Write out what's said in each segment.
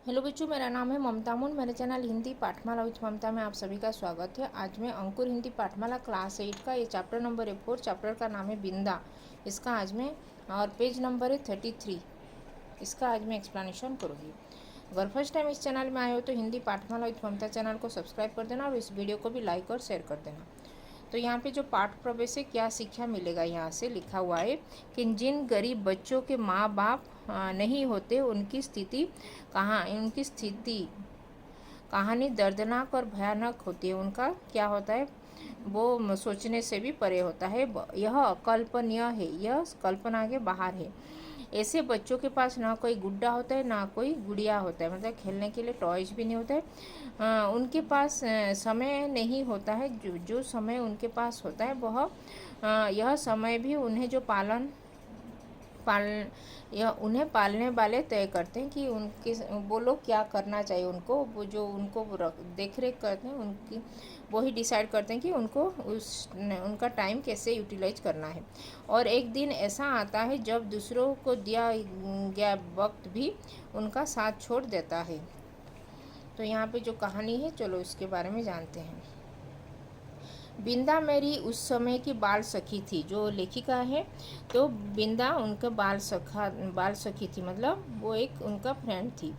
Hello बच्चों, मेरा नाम है ममता मुन। मेरे चैनल हिंदी पाठमाला विथ ममता में आप सभी का स्वागत है। आज मैं अंकुर हिंदी पाठमाला क्लास 8 का ये चैप्टर नंबर है 4। चैप्टर का नाम है बिंदा। इसका आज मैं और पेज नंबर है 33। इसका आज मैं एक्सप्लेनेशन करूँगी। अगर फर्स्ट टाइम इस चैनल में आए हो तो हिंदी पाठमाला विथ ममता चैनल को सब्सक्राइब कर देना और इस वीडियो को भी लाइक और शेयर कर देना। तो यहाँ पे जो पाठ प्रवेश से क्या शिक्षा मिलेगा, यहाँ से लिखा हुआ है कि जिन गरीब बच्चों के माँ बाप नहीं होते उनकी स्थिति कहानी दर्दनाक और भयानक होती है। उनका क्या होता है, वो सोचने से भी परे होता है। यह अकल्पनीय है, यह कल्पना के बाहर है। ऐसे बच्चों के पास ना कोई गुड्डा होता है ना कोई गुड़िया होता है, मतलब खेलने के लिए टॉयज भी नहीं होता है। उनके पास समय नहीं होता है। जो समय उनके पास होता है वह यह समय भी उन्हें उन्हें पालने वाले तय करते हैं कि उनके वो लोग क्या करना चाहिए। उनको वो जो उनको देख रेख करते हैं उनकी वो ही डिसाइड करते हैं कि उनको उनका टाइम कैसे यूटिलाइज करना है। और एक दिन ऐसा आता है जब दूसरों को दिया गया वक्त भी उनका साथ छोड़ देता है। तो यहाँ पे जो कहानी है, चलो इसके बारे में जानते हैं। बिंदा मेरी उस समय की बाल सखी थी। जो लेखिका है तो बिंदा उनका बाल सखी थी, मतलब वो एक उनका फ्रेंड थी।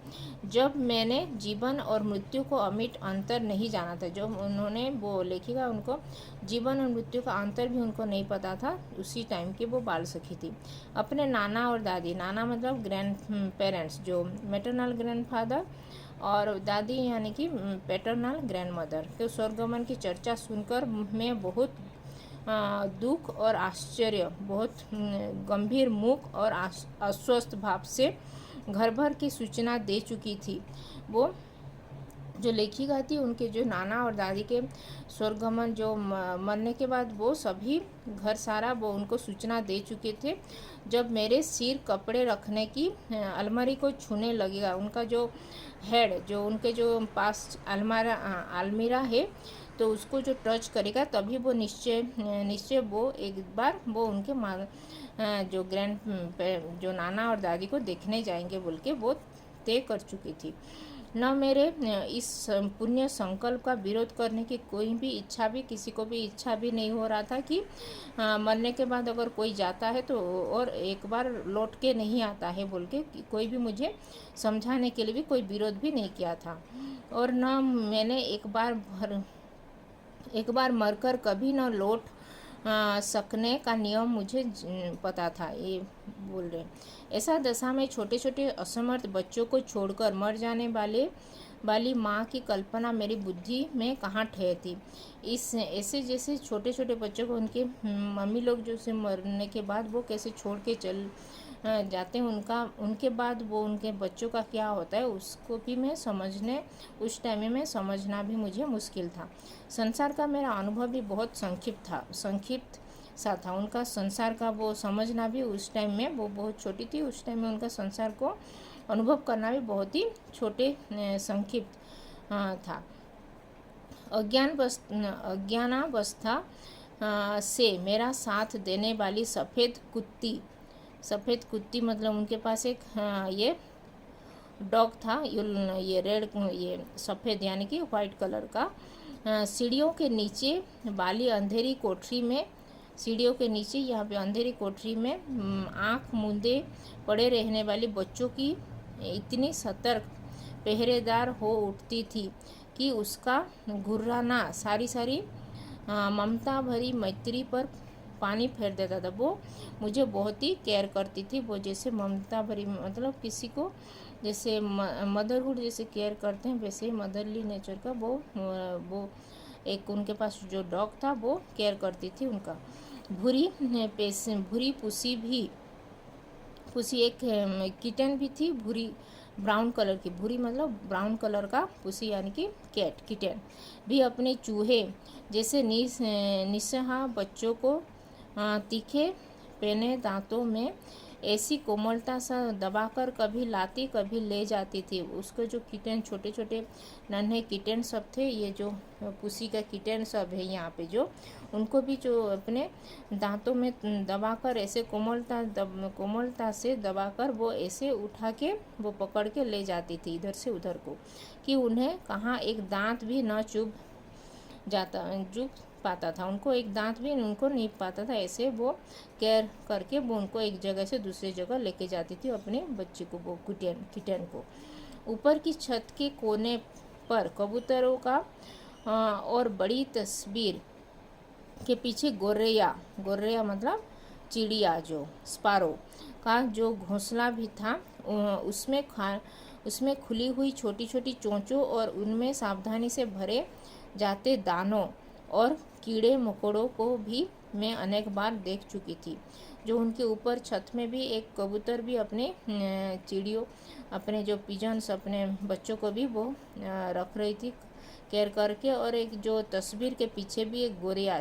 जब मैंने जीवन और मृत्यु को अमिट अंतर नहीं जाना था, जो उन्होंने वो लेखिका उनको जीवन और मृत्यु का अंतर भी उनको नहीं पता था, उसी टाइम की वो बाल सखी थी। अपने नाना और दादी, नाना मतलब ग्रैंड पेरेंट्स, जो मैटरनल ग्रैंडफादर, और दादी यानी कि पैटर्नल ग्रैंड मदर के स्वर्गमन की चर्चा सुनकर मैं बहुत दुख और आश्चर्य, बहुत गंभीर मुख और अस्वस्थ भाव से घर भर की सूचना दे चुकी थी। वो जो लेखिका थी, उनके जो नाना और दादी के स्वर्गमन जो मरने के बाद वो सभी घर सारा वो उनको सूचना दे चुके थे। जब मेरे सिर कपड़े रखने की अलमारी को छूने लगेगा, उनका जो हेड, जो उनके जो पास अलमीरा है, तो उसको जो टच करेगा तभी वो निश्चय वो एक बार वो उनके जो जो नाना और दादी को देखने जाएंगे बोल के वो तय कर चुकी थी। न मेरे इस पुण्य संकल्प का विरोध करने की कोई भी इच्छा भी, किसी को भी इच्छा भी नहीं हो रहा था कि मरने के बाद अगर कोई जाता है तो और एक बार लौट के नहीं आता है बोल के कोई भी मुझे समझाने के लिए भी कोई विरोध भी नहीं किया था। और न मैंने एक बार मरकर कभी न लौट सकने का नियम मुझे पता था, ये बोल रहे। ऐसा दशा में छोटे छोटे असमर्थ बच्चों को छोड़कर मर जाने वाली माँ की कल्पना मेरी बुद्धि में कहाँ ठहरती। इस ऐसे जैसे छोटे छोटे बच्चों को उनके मम्मी लोग जो से मरने के बाद वो कैसे छोड़ के चल जाते हैं, उनके बाद वो उनके बच्चों का क्या होता है उसको भी मैं उस टाइम में समझना भी मुझे मुश्किल था। संसार का मेरा अनुभव भी बहुत संक्षिप्त सा था। उनका संसार का वो समझना भी उस टाइम में, वो बहुत छोटी थी उस टाइम में, उनका संसार को अनुभव करना भी बहुत ही संक्षिप्त था। अज्ञानावस्था से मेरा साथ देने वाली सफ़ेद कुत्ती मतलब उनके पास एक ये डॉग था, ये रेड, ये सफ़ेद यानी कि वाइट कलर का। सीढ़ियों के नीचे यहाँ पे अंधेरी कोठरी में आँख मूंदे पड़े रहने वाले बच्चों की इतनी सतर्क पहरेदार हो उठती थी कि उसका घुर्राना सारी ममता भरी मैत्री पर पानी फेर देता था। वो मुझे बहुत ही केयर करती थी। वो जैसे ममता भरी मतलब किसी को जैसे मदरहुड जैसे केयर करते हैं, वैसे ही मदरली नेचर का वो एक उनके पास जो डॉग था वो केयर करती थी उनका। भूरी पुसी एक किटन भी थी, भूरी ब्राउन कलर की, भूरी मतलब ब्राउन कलर का पुसी यानी कि किटन भी अपने चूहे जैसे निस्सहा बच्चों को तीखे पेने दांतों में ऐसी कोमलता सा दबाकर कभी लाती कभी ले जाती थी। उसके जो किटन, छोटे छोटे नन्हे किटन सब थे, ये जो पुसी का किटन सब है यहाँ पे जो, उनको भी जो अपने दांतों में दबाकर ऐसे कोमलता से दबाकर वो ऐसे उठा के वो पकड़ के ले जाती थी इधर से उधर को, कि उन्हें कहाँ एक दांत भी न चुभ पाता था, उनको एक दांत भी उनको नहीं पाता था। ऐसे वो केयर करके वो उनको एक जगह से दूसरी जगह लेके जाती थी अपने बच्चे को, वो किटन को। ऊपर की छत के कोने पर कबूतरों का और बड़ी तस्वीर के पीछे गोर्रेया मतलब चिड़िया, जो स्पारो का जो घोंसला भी था, उसमें खुली हुई छोटी छोटी चोंचों और उनमें सावधानी से भरे जाते दानों और कीड़े मकोड़ों को भी मैं अनेक बार देख चुकी थी। जो उनके ऊपर छत में भी एक कबूतर भी अपने चिड़ियों, अपने जो पिजन्स, अपने बच्चों को भी वो रख रही थी केयर करके। और एक जो तस्वीर के पीछे भी एक गोरिया,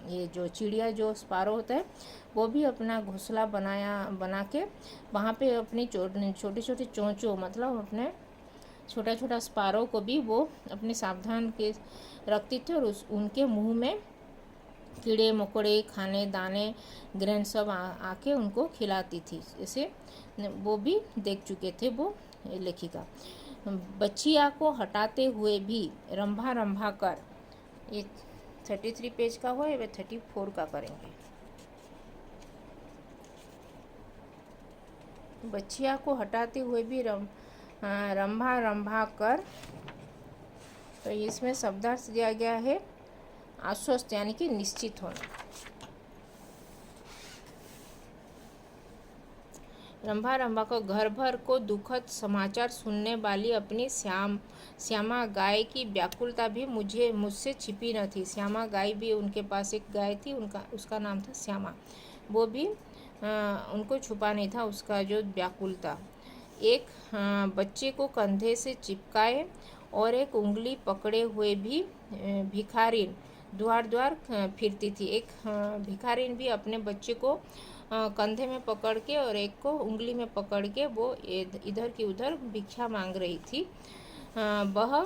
ये जो चिड़िया जो स्पारो होता है, वो भी अपना घोंसला बना के वहाँ पे अपनी छोटे छोटे चोंचों मतलब अपने छोटा छोटा स्पारो को भी वो अपने सावधान के रखती थी, और उनके मुंह में कीड़े मकोड़े खाने दाने ग्रेन सब आके उनको खिलाती थी। इसे वो भी देख चुके थे वो लेखिका। बच्चिया को हटाते हुए भी रंभा रंभा कर, ये 33 पेज का हुआ है, वे 34 का करेंगे। बच्चिया को हटाते हुए भी रंभा रंभा कर, तो इसमें शब्दार्थ दिया गया है आश्वस्त, यानी कि निश्चित होना। रंभा रंभा को घर भर को दुखद समाचार सुनने वाली अपनी श्यामा गाय की व्याकुलता भी मुझसे छिपी न थी। श्यामा गाय भी, उनके पास एक गाय थी, उसका नाम था श्यामा। वो भी उनको छुपा नहीं था उसका जो व्याकुलता। एक बच्चे को कंधे से चिपकाए और एक उंगली पकड़े हुए भी भिखारिन द्वार द्वार फिरती थी। एक भिखारिन भी अपने बच्चे को कंधे में पकड़ के और एक को उंगली में पकड़ के वो इधर की उधर भिक्षा मांग रही थी। वह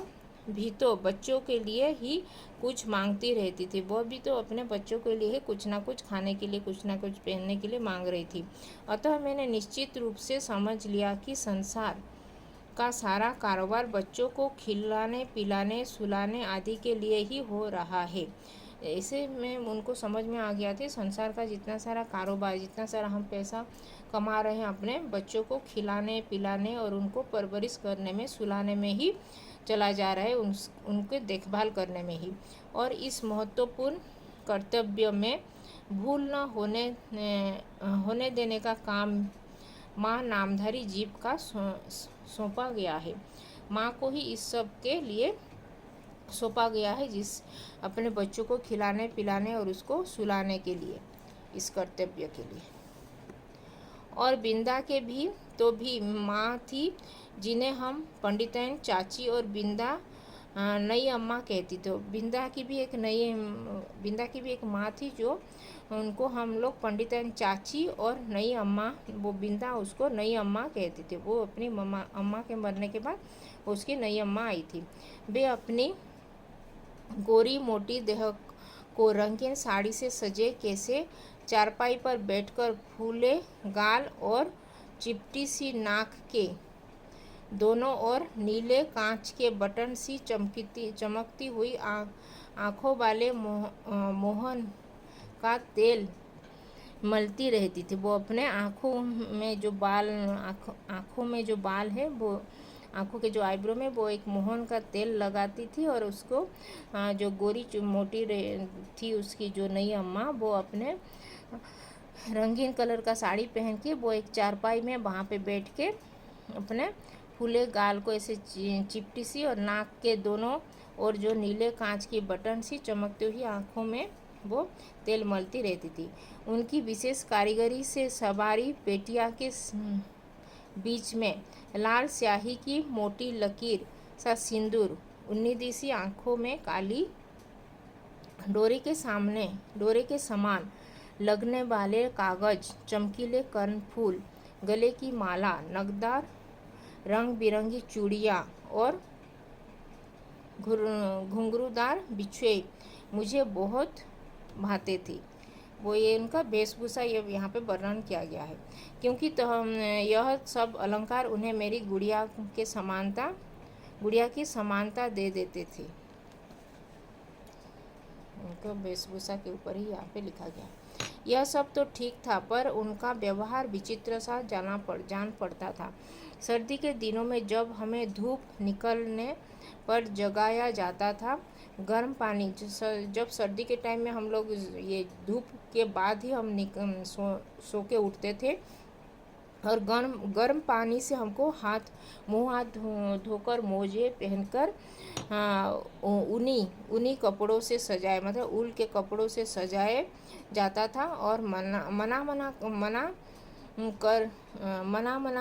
भी तो बच्चों के लिए ही कुछ मांगती रहती थी। वह भी तो अपने बच्चों के लिए ही कुछ ना कुछ खाने के लिए, कुछ ना कुछ पहनने के लिए मांग रही थी। अतः मैंने निश्चित रूप से समझ लिया कि संसार का सारा कारोबार बच्चों को खिलाने पिलाने सुलाने आदि के लिए ही हो रहा है। ऐसे में उनको समझ में आ गया था संसार का जितना सारा कारोबार, जितना सारा हम पैसा कमा रहे हैं अपने बच्चों को खिलाने पिलाने और उनको परवरिश करने में, सुलाने में ही चला जा रहा है, उनके देखभाल करने में ही। और इस महत्वपूर्ण कर्तव्य में भूल न होने देने का काम माँ नामधारी जीव का सौंपा गया है। माँ को ही इस सब के लिए सौंपा गया है, जिस अपने बच्चों को खिलाने पिलाने और उसको सुलाने के लिए, इस कर्तव्य के लिए। और बिंदा के भी तो भी माँ थी, जिन्हें हम पंडितन चाची और बिंदा नई अम्मा कहती। तो बिंदा की भी एक माँ थी, जो उनको हम लोग पंडितन चाची और नई अम्मा, वो बिंदा उसको नई अम्मा कहती थी। वो अपनी अम्मा के मरने के बाद उसकी नई अम्मा आई थी। वे अपनी गोरी मोटी देह को रंगीन साड़ी से सजे कैसे चारपाई पर बैठकर फूले गाल और चिपटी सी नाक के दोनों ओर नीले कांच के बटन सी चमकती हुई आँखों वाले मोहन का तेल मलती रहती थी। वो अपने आँखों में जो बाल है, वो आँखों के जो आईब्रो में वो एक मोहन का तेल लगाती थी। और उसको जो गोरी मोटी थी उसकी जो नई अम्मा, वो अपने रंगीन कलर का साड़ी पहन के वो एक चारपाई में वहाँ पे बैठ के अपने फूले गाल को ऐसे चिपटी सी और नाक के दोनों और जो नीले कांच की बटन सी चमकती हुई आँखों में वो तेल मलती रहती थी। उनकी विशेष कारीगरी से सवारी पेटिया के बीच में लाल स्याही की मोटी लकीर सा सिंदूर, उन्नीदी सी आँखों में काली डोरे के समान लगने वाले कागज, चमकीले कर्णफूल गले की माला, नगदार रंग बिरंगी चूड़ियाँ और घुंघरूदार बिछुए मुझे बहुत भाते थे। वो ये उनका वेशभूषा ये यहाँ पे वर्णन किया गया है, क्योंकि तो यह सब अलंकार उन्हें मेरी गुड़िया की समानता दे देते थे। उनका वेशभूषा के ऊपर ही यहाँ पे लिखा गया। यह सब तो ठीक था, पर उनका व्यवहार विचित्र सा जान पड़ता था। सर्दी के दिनों में जब हमें धूप निकलने पर जगाया जाता था, गर्म पानी, जब सर्दी के टाइम में हम लोग ये धूप के बाद ही हम सो के उठते थे, और गर्म पानी से हमको मुंह हाथ धोकर मोजे पहनकर ऊनी कपड़ों से सजाए, मतलब ऊल के कपड़ों से सजाए जाता था, और मना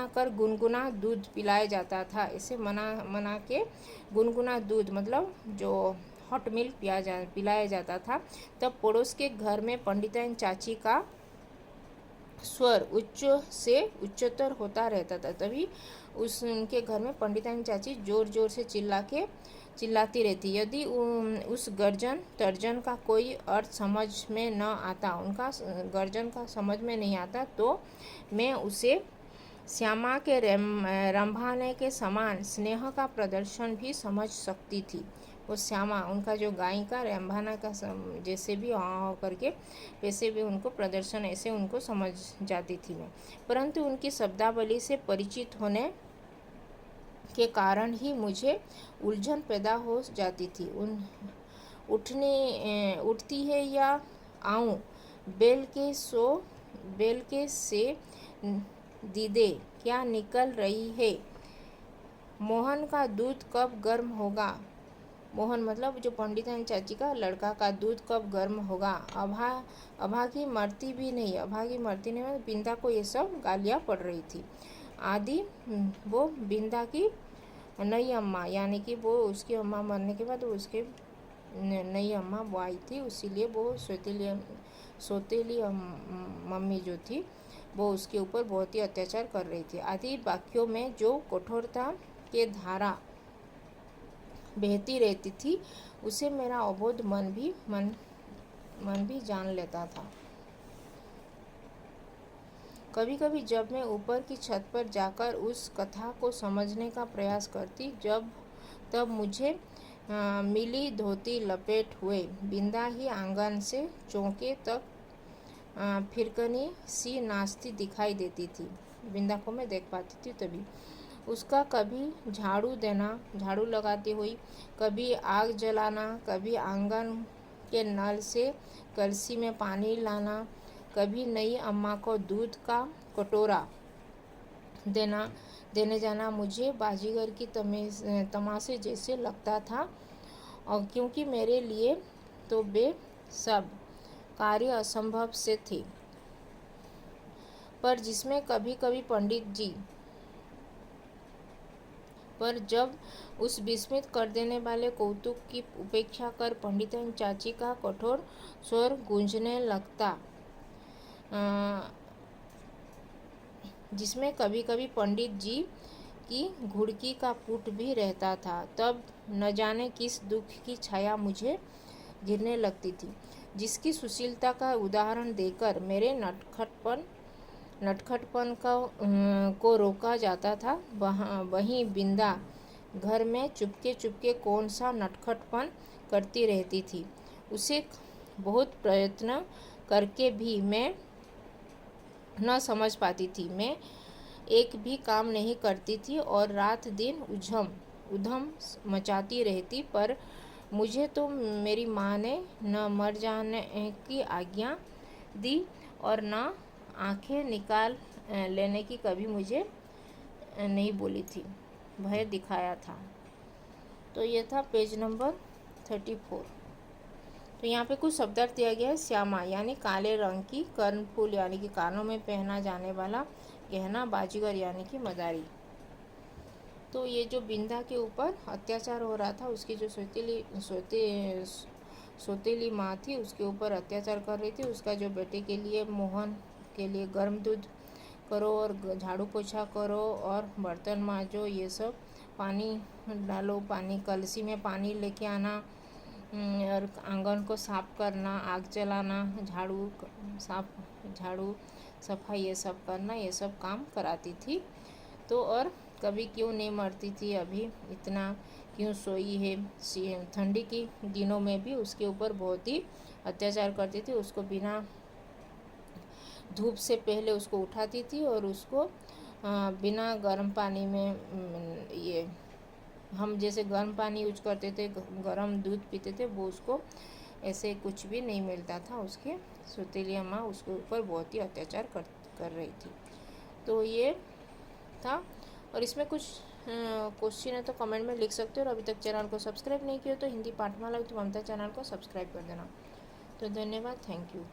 कर गुनगुना दूध पिलाया जाता था। इसे मना के गुनगुना दूध, मतलब जो हॉट मिल्क पिलाया जाता था। तब पड़ोस के घर में पंडिताइन चाची का स्वर उच्च से उच्चतर होता रहता था। तभी उनके घर में पंडिताइन चाची जोर जोर से चिल्लाती रहती। यदि उस गर्जन तर्जन का कोई अर्थ समझ में न आता, उनका गर्जन का समझ में नहीं आता, तो मैं उसे श्यामा के रंभाने के समान स्नेह का प्रदर्शन भी समझ सकती थी। वो श्यामा, उनका जो गाय का रंभाना का जैसे भी हो करके वैसे भी उनको प्रदर्शन ऐसे उनको समझ जाती थी मैं। परंतु उनकी शब्दावली से परिचित होने के कारण ही मुझे उलझन पैदा हो जाती थी। उठती है या आऊँ बेल के से दीदे क्या निकल रही है, मोहन का दूध कब गर्म होगा। मोहन मतलब जो पंडिताइन चाची का लड़का का दूध कब गर्म होगा। अभागी मरती नहीं, मतलब बिंदा को ये सब गालियाँ पड़ रही थी। आदि वो बिंदा की नई अम्मा, यानी कि वो उसकी अम्मा मरने के बाद उसके नई अम्मा वो आई थी, इसीलिए वो सौतेली मम्मी जो थी वो उसके ऊपर बहुत ही अत्याचार कर रही थी। आदि वाक्यों में जो कठोरता के धारा बहती रहती थी, उसे मेरा अबोध मन भी जान लेता था। कभी कभी जब मैं ऊपर की छत पर जाकर उस कथा को समझने का प्रयास करती, तब मुझे मिली धोती लपेट हुए बिंदा ही आंगन से चौके तक फिरकनी सी नाचती दिखाई देती थी। बिंदा को मैं देख पाती थी तभी। उसका कभी झाड़ू लगाती हुई, कभी आग जलाना, कभी आंगन के नल से कलसी में पानी लाना, कभी नई अम्मा को दूध का कटोरा देने जाना मुझे बाजीगर की तमाशे जैसे लगता था, और क्योंकि मेरे लिए तो वे सब कार्य असंभव से थे। पर जब उस विस्मित कर देने वाले कौतुक की उपेक्षा कर पंडिताइन चाची का कठोर स्वर गूंजने लगता, जिसमें कभी कभी पंडित जी की घुड़की का पुट भी रहता था, तब न जाने किस दुख की छाया मुझे घिरने लगती थी, जिसकी सुशीलता का उदाहरण देकर मेरे नटखटपन को रोका जाता था। वहीं बिंदा घर में चुपके कौन सा नटखटपन करती रहती थी। उसे बहुत प्रयत्न करके भी मैं न समझ पाती थी। मैं एक भी काम नहीं करती थी और रात दिन उधम मचाती रहती, पर मुझे तो मेरी माँ ने न मर जाने की आज्ञा दी और न आंखें निकाल लेने की कभी मुझे नहीं बोली थी, भय दिखाया था। तो ये था पेज नंबर 34। तो यहाँ पे कुछ शब्दार्थ दिया गया है। श्यामा यानी काले रंग की, कर्णफूल यानी कि कानों में पहना जाने वाला गहना, बाजीगर यानी कि मदारी। तो ये जो बिंदा के ऊपर अत्याचार हो रहा था, उसकी जो सौतेली माँ थी उसके ऊपर अत्याचार कर रही थी। उसका जो बेटे के लिए, मोहन के लिए गर्म दूध करो और झाड़ू पोछा करो और बर्तन मांजो, ये सब पानी डालो, पानी कलसी में पानी लेके आना, और आंगन को साफ करना, आग जलाना, झाड़ू सफाई ये सब करना, ये सब काम कराती थी। तो और कभी क्यों नहीं मरती थी, अभी इतना क्यों सोई है। ठंडी की दिनों में भी उसके ऊपर बहुत ही अत्याचार करती थी। उसको बिना धूप से पहले उसको उठाती थी और उसको बिना गर्म पानी में ये हम जैसे गर्म पानी यूज करते थे, गर्म दूध पीते थे, वो उसको ऐसे कुछ भी नहीं मिलता था। उसके सौतेली अम्मा उसके ऊपर बहुत ही अत्याचार कर रही थी। तो ये था। और इसमें कुछ क्वेश्चन है तो कमेंट में लिख सकते हो। और अभी तक चैनल को सब्सक्राइब नहीं किया तो हिंदी पाठमाला विद ममता चैनल को सब्सक्राइब कर देना। तो धन्यवाद, थैंक यू।